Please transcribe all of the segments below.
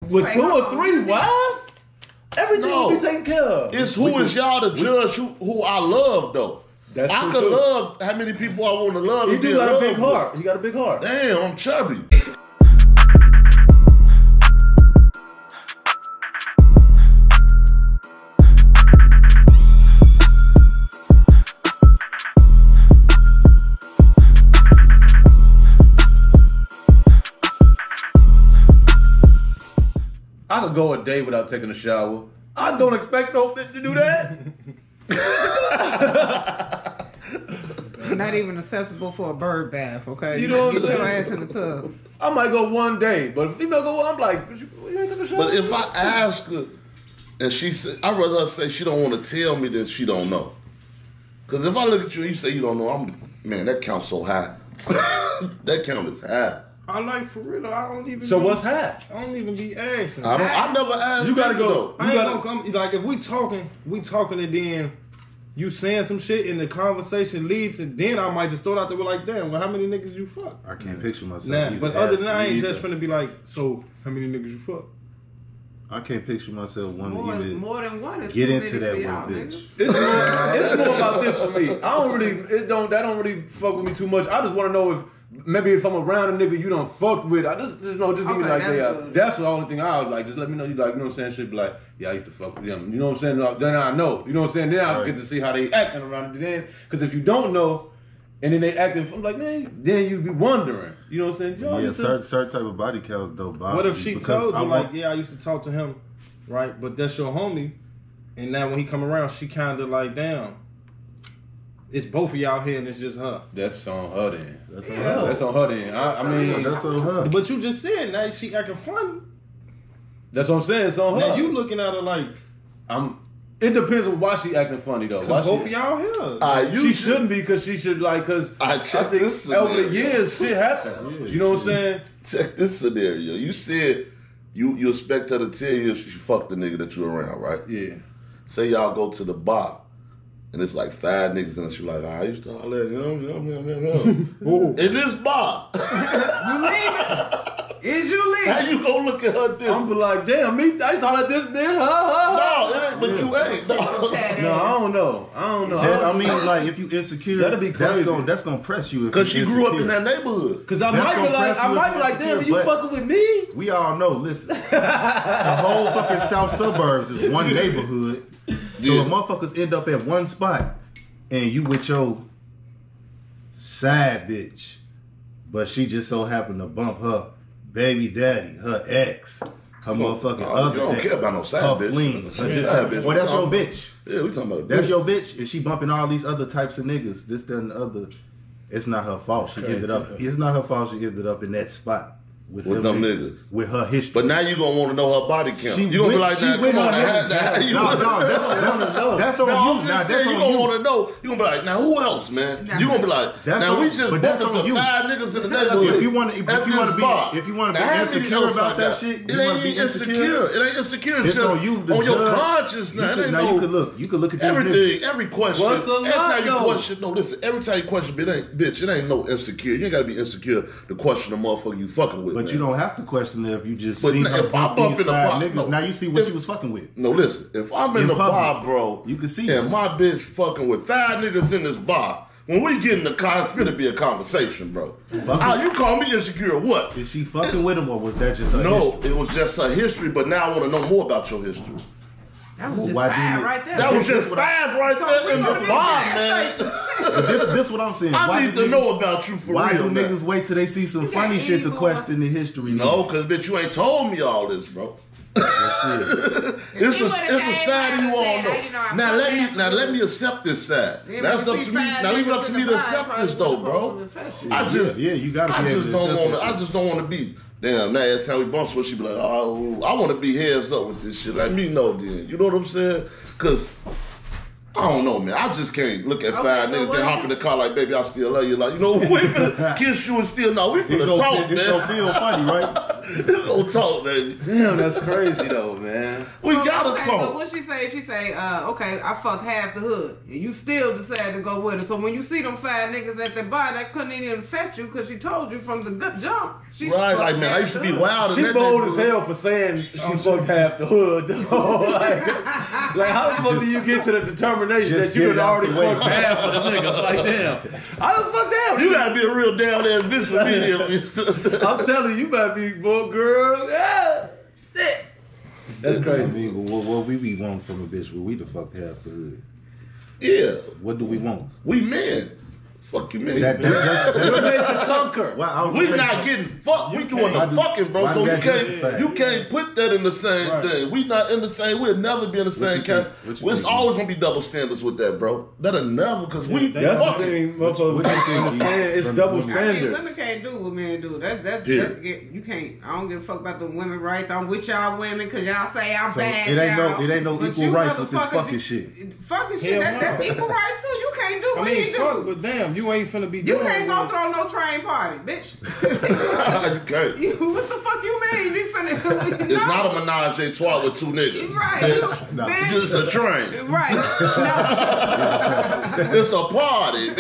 with 2 or 3 wives, everything will be taken care of. It's who is y'all to judge who I love though. That's I could love how many people I want to love. He do got a big heart. He got a big heart. Damn, I'm chubby. I could go a day without taking a shower. I don't expect no bitch to do that. Not even acceptable for a bird bath, okay? You know what I'm Get your saying? ass in the tub. I might go one day, but if female go, I'm like, you ain't took a shower. But if I ask her and she said, I'd rather her say she don't want to tell me than she don't know. Because if I look at you and you say you don't know, man, that count's so high. That count is high. I like for real. I don't even. So what's high? I don't even be asking. I never asked. You gotta go. I ain't gonna come. Like if we talking and then you saying some shit and the conversation leads, and then I might just throw it out there like, damn, well, how many niggas you fuck? I can't picture myself. Nah, but other than that, I ain't just finna be like, so how many niggas you fuck? I can't picture myself wanting to even more than one is get too into many that for y'all, one bitch. It's more about this for me. I don't really, that don't really fuck with me too much. I just want to know if maybe if I'm around a nigga you don't fuck with, I just know, just give me like that. That's the only thing I was like. Just let me know you like, you know what I'm saying? Shit be like, yeah, I used to fuck with them. You know what I'm saying? Then I know. You know what I'm saying? Then I get to see how they acting around it. Then, because if you don't know, and then they acting, I'm like, man, then you be wondering. You know what I'm saying? Yo, Yeah, certain type of body counts though. What if she told you like, yeah, I used to talk to him, right? But that's your homie, and now when he come around, she kind of like, damn. It's both of y'all here and it's just her. That's on her then. That's on her. That's on her then. I mean, that's on her. But you just said now she acting funny. That's what I'm saying. It's on her. Now you looking at her like, it depends on why she acting funny though. Cause both of y'all here. She shouldn't be because she should like because I think over the years shit happened. You know what I'm saying? Check this scenario. You said you expect her to tell you if she fucked the nigga that you around, right? Yeah. Say y'all go to the bar. And it's like 5 niggas and she like, I used to holler at him. In this bar. You leaving? Is you leaving? How you gonna look at her different? I'm be like, damn, me, I used to holler at this bitch. No, it ain't, but you ain't. No, I don't know. I mean, like, if you insecure, that'd be crazy. That's gonna press you. Because she grew up in that neighborhood. Because I might be like, damn, you fucking with me? We all know, listen, the whole fucking South suburbs is one neighborhood. So if motherfuckers end up at one spot and you with your side bitch, but she just so happened to bump her baby daddy, her ex, her motherfucking other You don't ex, care about no side her bitch. fling, Side bitch. Well, that's your bitch. Yeah, we talking about a bitch. That's your bitch. If she bumping all these other types of niggas, this, that, and the other, it's not her fault. It's not her fault she ended up in that spot. With them niggas. With her history. But now you gonna want to know her body count. You gonna be like, nah, come on, that's on you. Now that's you on gonna you. want to know. You gonna be like, now who else, man? You gonna be like, now we just bumped some 5 niggas in the neighborhood. If you want to be insecure about that shit, it ain't insecure. It ain't insecure. It's just on you. On your conscience now. Now you could look at everything. Every question. Every time you question, every time you question, it ain't no insecure. You ain't gotta be insecure to question the motherfucker you fucking with. But you don't have to question it if you just see her bump these 5 niggas. Now you see what she was fucking with. No, listen. If I'm in the bar, bro, you can see and my bitch fucking with 5 niggas in this bar, when we get in the car, it's finna be a conversation, bro. You call me insecure, what? Is she fucking with him or was that just her history? It was just her history, but now I want to know more about your history. That was just 5 right there. That was just 5 right there in the bar, man. This what I'm saying. I need to know about you for real. Why do niggas wait till they see some funny shit to question the history? No, because bitch, you ain't told me all this, bro. It's a side you all know. Now let me accept this side. That's up to me. Now leave it up to me to accept this though, bro. I just don't want to be. Damn, now every time we bump, so she be like, oh, I want to be heads up with this shit. Let me know then. You know what I'm saying? Because I don't know, man. I just can't look at 5 niggas that hop in the car like, baby, I still love you. Like, you know, we finna kiss you and still, no, we finna talk, man. It's gonna feel funny, right? Gonna talk, baby. Damn, that's crazy though, man. We gotta okay, talk. So what she say? She say, okay, I fucked half the hood. And you still decided to go with her. So when you see them 5 niggas at the bar, that couldn't even affect you because she told you from the jump. Right, like, man, I used to be wild. She bold as hell for saying she fucked half the hood, though. like, how the fuck do you get to the determination that you had already fucked half of the niggas? Like, damn. How the fuck down? You gotta be a real down ass bitch for me. I'm telling you, you better be, boy, girl. Yeah. Shit. That's crazy. I mean, what we be wanting from a bitch? Well, we the fuck half the hood. Yeah. What do we want? We men. Fuck you, man. You're made to conquer. We not getting fucked. We doing the fucking, bro. So you can't put that in the same thing. We not in the same. We'll never be in the same camp. It's always gonna be double standards with that, bro. That'll never, because we that's fucking. The thing, motherfuckers. It's double standards. Women can't do what men do. That's you can't. I don't give a fuck about the women rights. I'm with y'all women because y'all say I'm bad. It ain't no equal rights with this fucking shit. Fucking shit. That's equal rights too. You can't do what he do. Fuck, but damn, you ain't finna be. You can't go throw no train party, bitch. You can't. What the fuck you mean? You finna? It's not a menage a trois with 2 niggas. Right. It's just a train. Right. No. It's a party.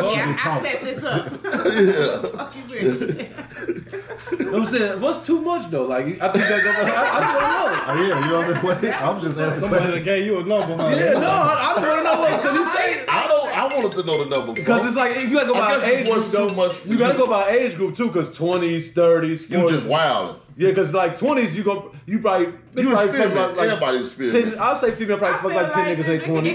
Yeah, I set this up. Yeah. Fuck you, bitch. I'm saying, what's too much though? Like, I think that goes. I just want to know. Oh yeah, you on the way? I'm just asking. Somebody that gave you a number, huh? Yeah, no, I don't want to know what, because he say. I wanted to know the number. Because it's like, if you gotta go by age group, too much. You gotta go by age group too, because 20s, 30s, 40s. You just wilding. Yeah, because like 20s, you probably experiment. Everybody's experiment. I'll say female probably fuck like 10 niggas in 20s.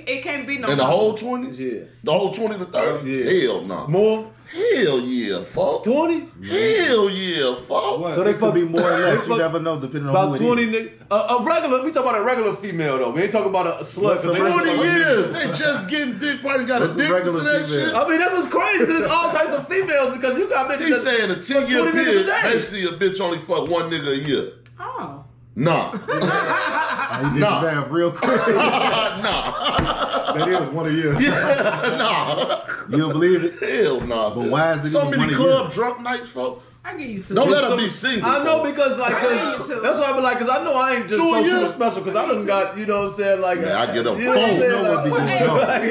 It can't be no. In the whole 20s? Yeah. The whole 20 to 30? Yeah. Hell no. More? Hell yeah, fuck. 20? Hell yeah, fuck. So they could be more or less. You never know, depending on about who 20 it is. A regular, we talk about a regular female though. We ain't talking about a slut. 20 years. They just getting dick, probably got addicted to that shit. I mean, that's what's crazy. There's all types of females because you got bitches. He's saying a 10-year period, basically a bitch only fuck 1 nigga a year. Oh. Nah. He did the math real quick. Nah. That is 1 a year. Yeah, nah. You don't believe it? Hell nah. But why is it so even many 1 a club year? drunk nights, folks? I give you 2. Don't let them be single. I know because like that's why I be like, because I know I ain't just so super special because I done got, you know what I'm saying, like yeah, I get them 4. You know what be doing.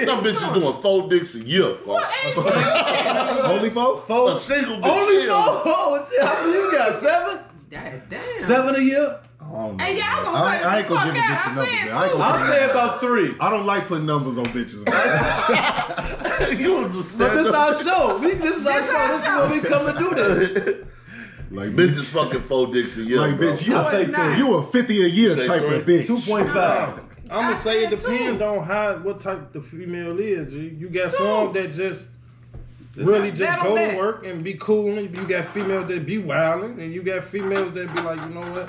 Them bitches doing 4 dicks a year, folks. Only 4? A single bitch. Only 4? Oh, shit. How many you got? 7? Damn. 7 a year? Hey, y'all gonna I ain't gonna give a bitch a number, man. I'll say about 3. I don't like putting numbers on bitches, man. You understand? But this is our show. This is our show. This is when we come and do this. Like bitches fucking 4 dicks a year, like bro. bitch, you a 50 a year Say type 3. of bitch. 2.5. I'm gonna say it depends on what type the female is. G. You got some that just really just go to work and be cool, and you got females that be wilding, and you got females that be like, you know what?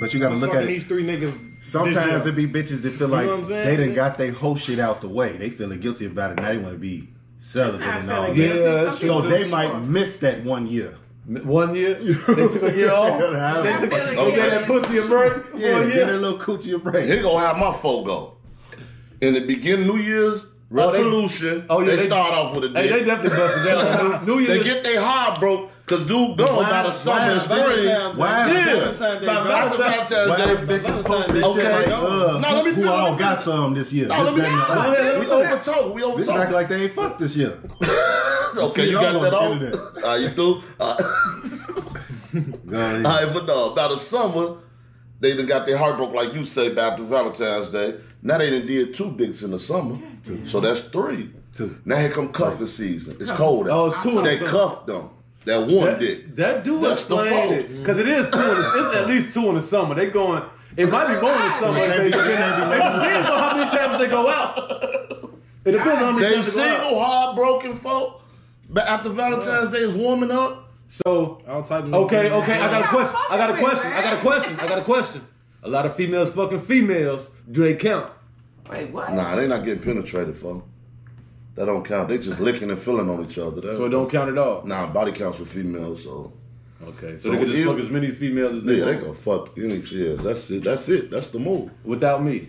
But you gotta look at it. These 3 niggas. Sometimes it be bitches that feel like they done Yeah. got their whole shit out the way. They feeling guilty about it. Now they want to be celibate and all that. Yeah, So they might miss that 1 year. 1 year? They took a year off? They took that pussy a break for a Yeah, year? get a little coochie a break. Here go how my folk go. In the beginning, New Year's resolution, they start off with a dick. Hey, they definitely busted down. New Year's. They get their heart broke because dude gone by the summer and spring. Why Valentine's Day. bitches posting this Okay. shit like, No, let me who finish. all got some this year? No, let me This, that, and the other. We overtalk. We Bitches act overtalk. like they ain't fucked this year. Okay, you got that on on? the You do? Go ahead. All right, but no, about the summer, they done got their heart broke, like you say, after Valentine's Day. Now they done did 2 dicks in the summer. So that's 3. 2. Now here come cuffing season. It's cold out. Oh, it's 2. They cuffed them. That 1 dick. That do That's the explain fault. it. Because it is 2 it's at least 2 in the summer. They going, it might be more in the summer. It depends on how many times they go out. It depends on how many They times they go out. single, heartbroken folk. But after Valentine's Day is warming up. So, okay, I got a question. A lot of females fucking females. Do they count? Wait, what? Nah, they not getting penetrated, folk. That don't count. They just licking and feeling on each other. So it don't count at all? Nah, body counts for females, so. Okay, so they can just fuck as many females as they Yeah, want. they gonna fuck any. Yeah, that's it. That's it. That's the move. Without me.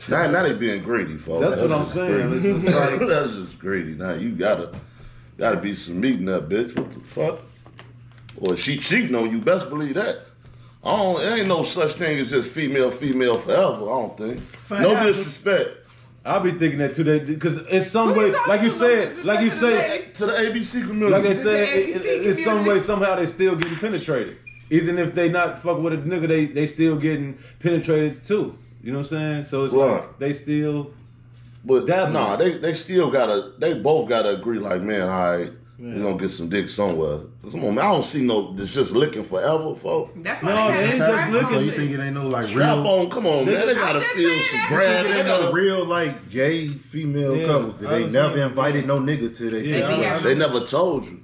Now they being greedy, folks. That's what I'm saying. Greedy. It's just like, That's just greedy. Now you gotta. Gotta be some meat in that bitch. What the fuck? Or she cheating on you, best believe that. It ain't no such thing as just female forever, I don't think. No disrespect. I'll be thinking that too, because in some way, like you say, to the ABC community. Like they say, in some way, somehow they still getting penetrated. Even if they not fuck with a nigga, they still getting penetrated too. You know what I'm saying? So it's like they still. But nah, they still they both gotta agree. Like, man, all right, we gonna get some dick somewhere. Come on, man, I don't see it's just licking forever, folks. That's why they ain't just licking. So you think it ain't no like strap real? On, come on, man, they gotta feel some grab. They no real like gay female couples that they never invited no nigga to their sex. They never told you.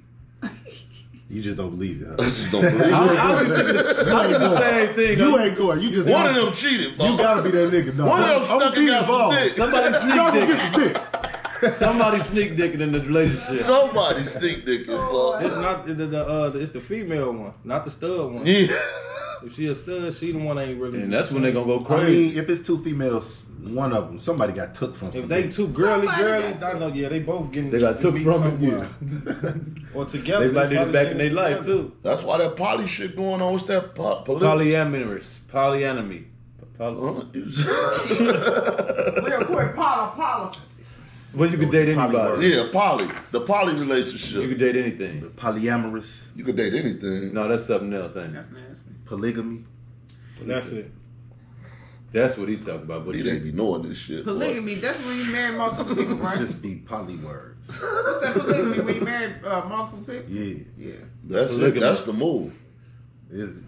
You just don't believe that. I just don't believe it. I did the same thing. You ain't going. You just one of them cheated. Folks. You gotta be that nigga. No. One of them stuck and got some dick. Somebody sneak dick. Somebody sneak dicking in the relationship. Somebody sneak dicking. It's not it's the female one, not the stud one. Yeah. If she a stud, she the one that ain't really. And that's when they gonna go crazy. I mean, if it's two females, one of them, somebody got took from. If they two girlies, I know. Yeah, they both getting. They got took from it. Or together. They might need it back in their life too. That's why that poly shit going on. What's that? Polyamorous. Polyamory. Real quick, Paula. Well, you could date anybody. Yeah, poly. The poly relationship. You could date anything. Polyamorous. You could date anything. No, that's something else, ain't it? That's nasty. Polygamy. That's it. That's what he talking about. But he ain't be knowing this shit. Polygamy, that's when you marry multiple people, right? Just be poly words. What's that polygamy when you marry multiple people? Yeah. That's it. That's the move. Is it?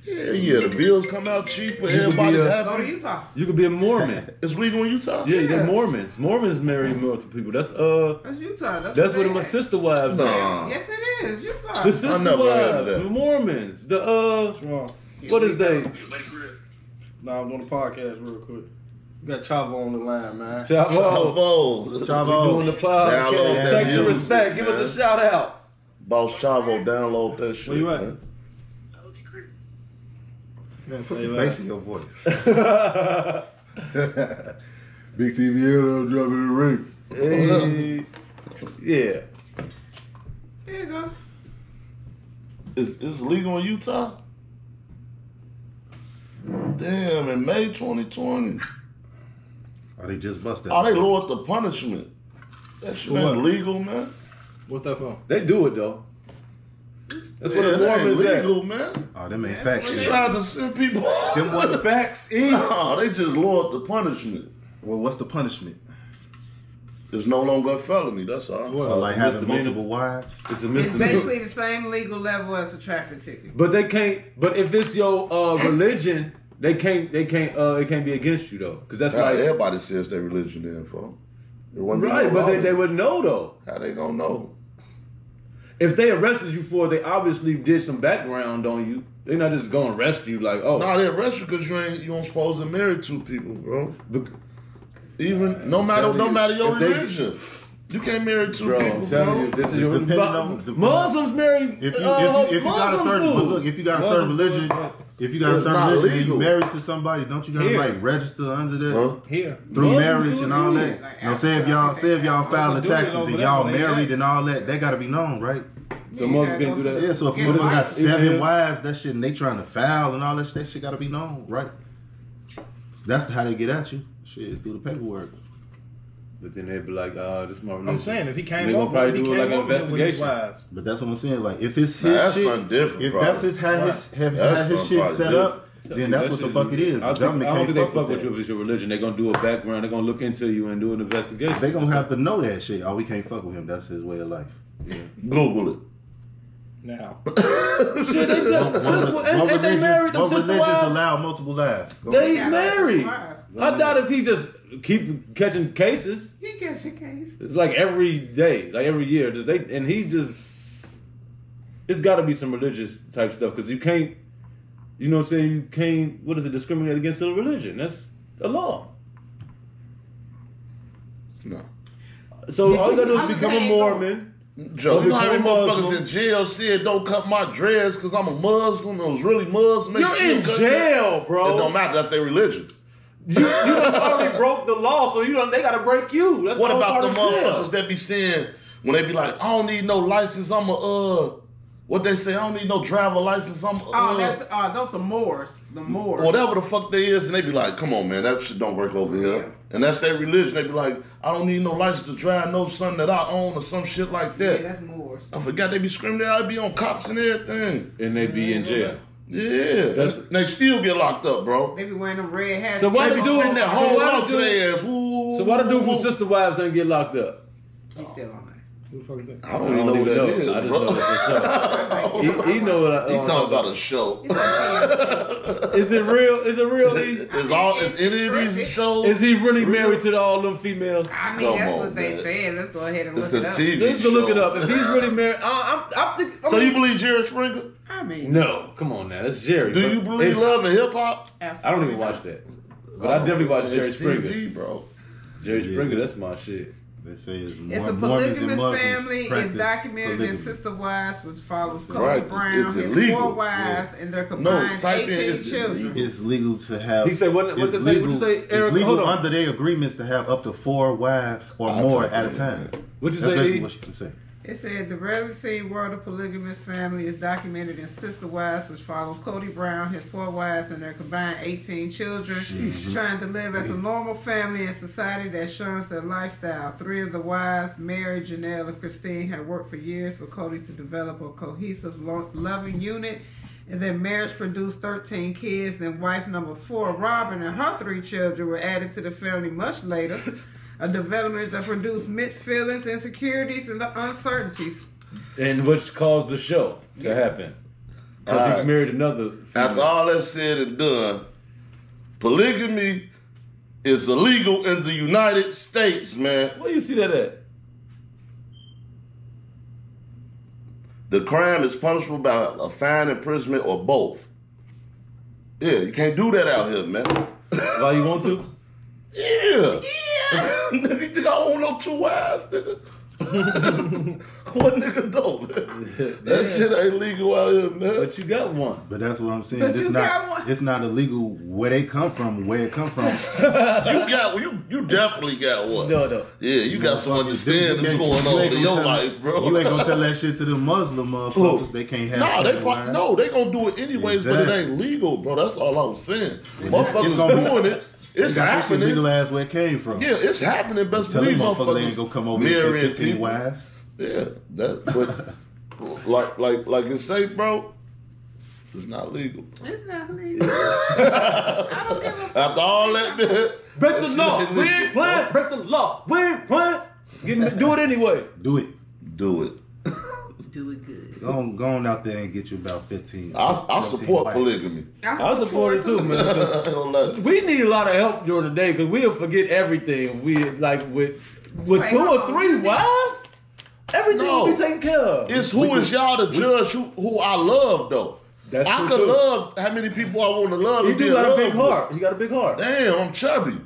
Yeah. The bills come out cheaper. Everybody happy. Go to Utah. You could be a Mormon. It's legal in Utah. Yeah, you're Mormons. Mormons marry multiple people. That's Utah. That's what my sister wives. Nah. Yes, it is. Utah. The sister wives, the Mormons. What is they? Nah, I'm doing a podcast real quick. You got Chavo on the line, man. Chavo. Doing the podcast. Thanks and respect. Give us a shout out. Boss Chavo, download that shit. Where you at? Man, put some bass in your voice. Big TVL dropping the ring. Hey. Yeah. There you go. It's legal in Utah? Damn, in May 2020. Oh, they just busted. Oh, they lowered the punishment. That shit ain't legal, man. What's that for? They do it though. That's what the ain't Mormons legal, at. man. Oh, them ain't facts. They tried to send people. Them want the facts in. No, they just lowered the punishment. Well, what's the punishment? It's no longer a felony, that's all. Well, like having multiple wives? It's a It's misdemeanor. basically the same legal level as a traffic ticket. But they can't. But if it's your religion, it can't be against you though, because that's like everybody says their religion then, folks. Right, but they would know though. How they gonna know? If they arrested you for it, they obviously did some background on you. They're not just gonna arrest you like, oh. No, they arrest you because you don't supposed to marry two people, bro. Even no matter your religion. You can't marry two people, bro. This is your Muslims marry. If you got a certain if you got a certain religion, and you married to somebody, don't you gotta like register under that through marriage and all that? You know, say if y'all filing taxes and y'all married and all that, that gotta be known, right? So Muslims can't do that. Yeah, so if Muslims got 7 wives, that shit, and they trying to file and all that shit gotta be known, right? That's how they get at you. Shit, through the paperwork. But then they'd be like, this is my religion. I'm saying, if he came over, probably do like an investigation. But that's what I'm saying. Like, if it's his that's shit, something different, if probably. that's his shit set up, then that's what the fuck it is. I don't think they fuck with you if it's your religion. They're gonna do a background. They're gonna look into you and do an investigation. They're gonna have to know that shit. Oh, we can't fuck with him. That's his way of life. Yeah. Google it. Now. Shit, they married. Them sister wives allow multiple lives. They married. I doubt if he just keep catching cases. He catching cases. It's like every day, like every year. It's got to be some religious type stuff because you can't. You know what I'm saying? You can't. What is it? Discriminate against a religion? That's a law. No. So all you gotta do is become a Mormon. Joe, you know how many motherfuckers in jail said don't cut my dreads because I'm a Muslim? It was really Muslim. You're in jail, bro. It don't matter. That's their religion. You done already broke the law, so they gotta break you. That's what about the motherfuckers that be saying, when they be like, I don't need no license, I'm what they say, I don't need no driver license, I'm those are Moors. The Moors. Whatever the fuck they is, and they be like, come on, man, that shit don't work over here. Yeah. And that's their religion. They be like, I don't need no license to drive no something that I own or some shit like that. Yeah, that's Moors. I forgot they be screaming that I be on cops and everything. And they be in jail. Yeah. They still get locked up, bro. They be wearing them red hats. So why they be doing that whole lot to their ass? So why the dude from Sister Wives ain't get locked up? He's still on there. I don't even know what that is. I just know it's a show. He know what He talking about a show. Is it real? Is it real? Is any of these shows? Is he really married to all them females? I mean, that's what they said. Let's go ahead and look it up. It's a TV Let's go look it up. If he's really married, I'm thinking. So you believe Jerry Springer? I mean, no. Come on now, that's Jerry. Do you believe Love and Hip Hop? I don't even watch that, but I definitely watch Jerry Springer. TV, bro. Jerry Springer, that's my shit. They say it's a polygamous family. It's documented in Sister Wives, which follows Cody Brown, his 4 wives, and their combined 18 children. It's legal to have. He said, "What you say, Eric? It's legal under their agreements to have up to 4 wives or more at a time." What'd you say? What you can say. It said the rarely seen world of polygamous family is documented in Sister Wives, which follows Cody Brown, his 4 wives, and their combined 18 children, trying to live as a normal family in society that shuns their lifestyle. 3 of the wives, Mary, Janelle, and Christine, had worked for years with Cody to develop a cohesive, loving unit. And their marriage produced 13 kids. Then wife number 4, Robin, and her 3 children were added to the family much later. A development that produced mixed feelings, insecurities, and uncertainties. And which caused the show to happen. Because he married another female. After all that's said and done, polygamy is illegal in the United States, man. Where you see that at? The crime is punishable by a fine, imprisonment, or both. Yeah, you can't do that out here, man. Why you want to? Yeah. Nigga, you think I own no 2 wives, nigga? What nigga don't? That shit ain't legal out here, man. But you got one. But that's what I'm saying. It's not illegal where they come from, where it come from. You definitely got one. No. Yeah, you got some understanding that's going on in your life, bro. You ain't gonna tell that shit to the Muslim motherfuckers. They can't have they gonna do it anyways, but it ain't legal, bro. That's all I'm saying. Motherfuckers doing it. It's happening. Legal ass where it came from. Yeah, it's happening. Best believe motherfuckers ain't gonna come over here and 15 wives. Yeah, but like it's safe, bro. It's not legal. It's not legal. I don't give a fuck. After all that, man, break the law. We ain't playing. Break the law. We ain't playing. Do it anyway. Do it. Do it. Do it good. Go on out there and get you about 15. I support polygamy. I support it too, man. We need a lot of help during the day because we'll forget everything. We with 2 or 3 wives, everything will be taken care of. It's who is y'all to judge who I love though. I could love how many people I want to love. He do got a big heart. He got a big heart. Damn, I'm chubby.